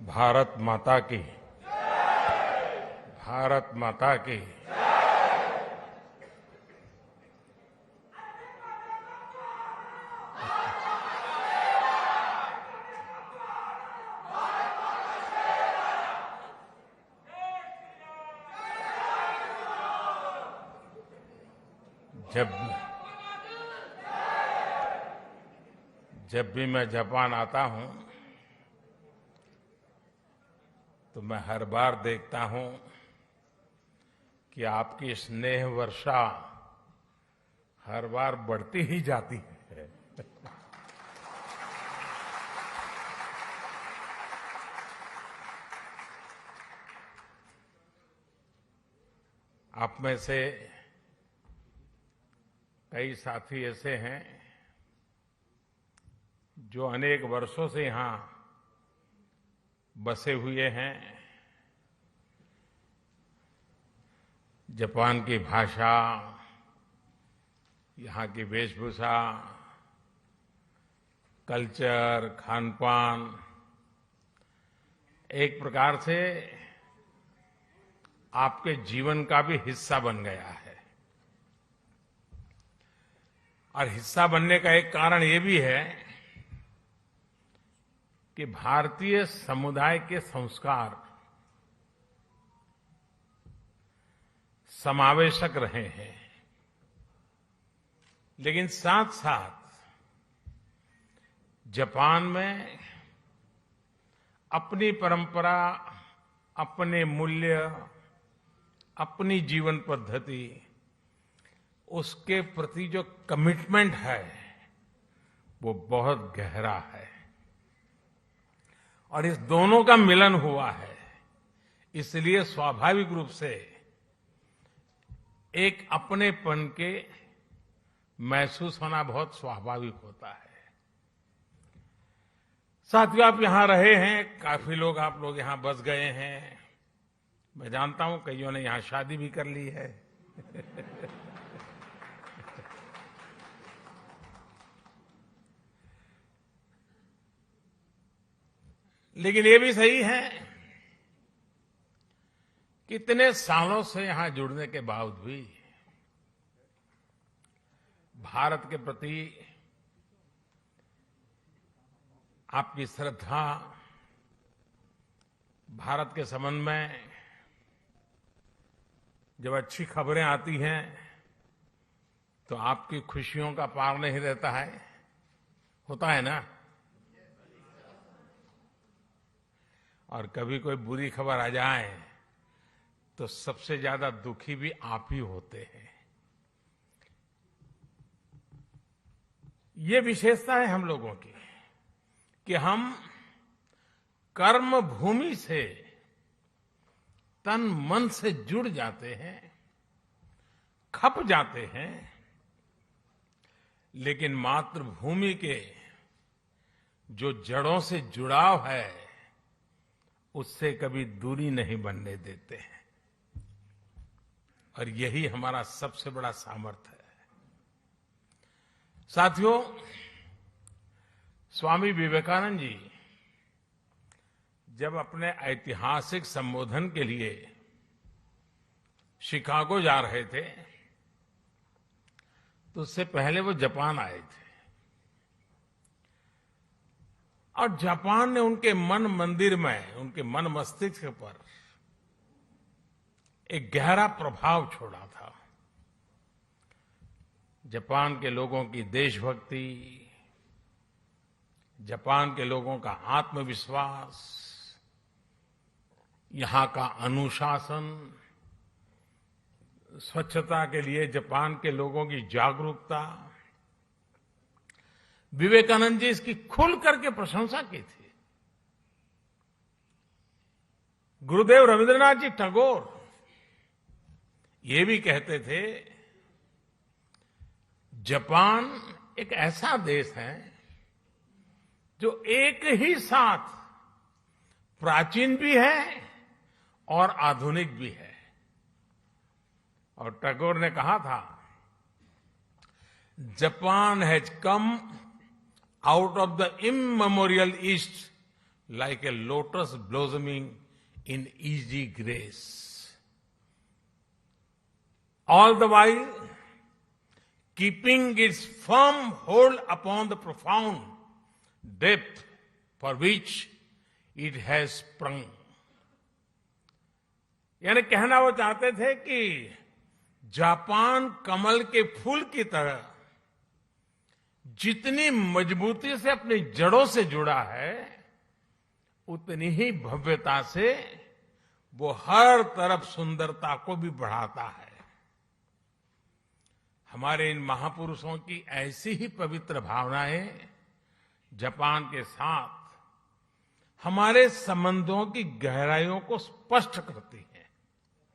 भारत माता की, भारत माता की। जब भी मैं जापान आता हूं तो मैं हर बार देखता हूं कि आपकी स्नेह वर्षा हर बार बढ़ती ही जाती है। आप में से कई साथी ऐसे हैं जो अनेक वर्षों से यहां बसे हुए हैं। जापान की भाषा, यहां की वेशभूषा, कल्चर, खानपान एक प्रकार से आपके जीवन का भी हिस्सा बन गया है। और हिस्सा बनने का एक कारण ये भी है कि भारतीय समुदाय के संस्कार समावेशक रहे हैं, लेकिन साथ साथ जापान में अपनी परंपरा, अपने मूल्य, अपनी जीवन पद्धति, उसके प्रति जो कमिटमेंट है वो बहुत गहरा है। और इस दोनों का मिलन हुआ है, इसलिए स्वाभाविक रूप से एक अपनेपन के महसूस होना बहुत स्वाभाविक होता है। साथियों, आप यहां रहे हैं, काफी लोग आप लोग यहां बस गए हैं। मैं जानता हूं कईयों ने यहां शादी भी कर ली है। लेकिन ये भी सही है कि इतने सालों से यहां जुड़ने के बावजूद भी भारत के प्रति आपकी श्रद्धा, भारत के संबंध में जब अच्छी खबरें आती हैं तो आपकी खुशियों का पार नहीं रहता है, होता है ना। और कभी कोई बुरी खबर आ जाए तो सबसे ज्यादा दुखी भी आप ही होते हैं। ये विशेषता है हम लोगों की कि हम कर्म भूमि से तन मन से जुड़ जाते हैं, खप जाते हैं, लेकिन मातृभूमि के जो जड़ों से जुड़ाव है उससे कभी दूरी नहीं बनने देते हैं। और यही हमारा सबसे बड़ा सामर्थ्य है। साथियों, स्वामी विवेकानंद जी जब अपने ऐतिहासिक संबोधन के लिए शिकागो जा रहे थे तो उससे पहले वो जापान आए थे। और जापान ने उनके मन मंदिर में, उनके मन मस्तिष्क पर एक गहरा प्रभाव छोड़ा था। जापान के लोगों की देशभक्ति, जापान के लोगों का आत्मविश्वास, यहां का अनुशासन, स्वच्छता के लिए जापान के लोगों की जागरूकता, विवेकानंद जी इसकी खुल करके प्रशंसा की थी। गुरुदेव रविंद्रनाथ जी टैगोर ये भी कहते थे, जापान एक ऐसा देश है जो एक ही साथ प्राचीन भी है और आधुनिक भी है। और टैगोर ने कहा था, Japan has come out of the immemorial East like a lotus blossoming in easy grace. All the while, keeping its firm hold upon the profound depth for which it has sprung. यानी कहना वो चाहते थे कि Japan कमल के फूल की तरह जितनी मजबूती से अपनी जड़ों से जुड़ा है, उतनी ही भव्यता से वो हर तरफ सुंदरता को भी बढ़ाता है। हमारे इन महापुरुषों की ऐसी ही पवित्र भावनाएं जापान के साथ हमारे संबंधों की गहराइयों को स्पष्ट करती है।